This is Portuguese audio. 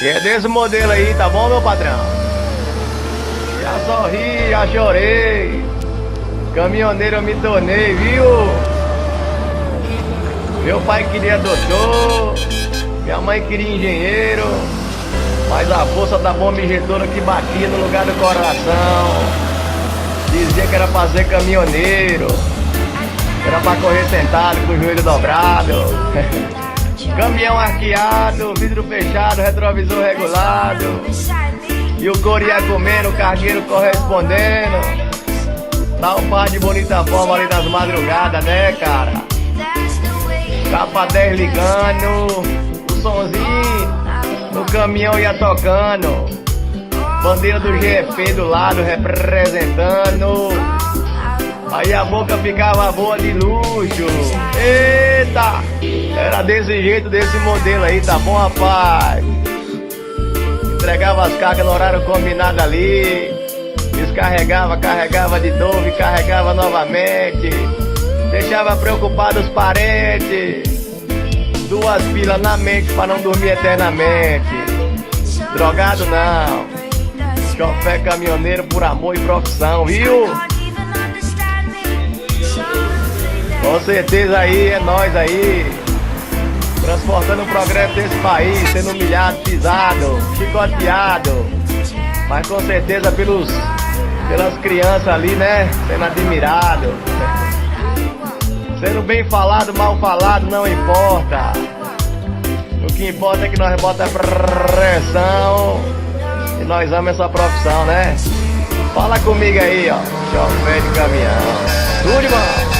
E é desse modelo aí, tá bom, meu patrão? Já sorri, já chorei. Caminhoneiro eu me tornei, viu? Meu pai queria doutor, minha mãe queria engenheiro, mas a força da bomba injetora que batia no lugar do coração dizia que era pra ser caminhoneiro, era pra correr sentado com o joelho dobrado. Caminhão arqueado, vidro fechado, retrovisor regulado, e o couro ia comendo, o cargueiro correspondendo. Tá um par de bonita forma ali nas madrugadas, né, cara? Capa 10 ligando, o sonzinho no caminhão ia tocando, bandeira do GP do lado representando. Aí a boca ficava boa de luxo. Eita! Era desse jeito, desse modelo aí, tá bom, rapaz? Entregava as cargas no horário combinado ali, descarregava, carregava de novo e carregava novamente. Deixava preocupado os parentes, 2 pilas na mente pra não dormir eternamente. Drogado não, chofé caminhoneiro por amor e profissão, viu? Com certeza aí, é nós aí, transportando o progresso desse país, sendo humilhado, pisado, chicoteado, mas com certeza pelas crianças ali, né, sendo admirado. Sendo bem falado, mal falado, não importa. O que importa é que nós bota pressão e nós amamos essa profissão, né? Fala comigo aí, ó, chofer de caminhão. Tudo de bom.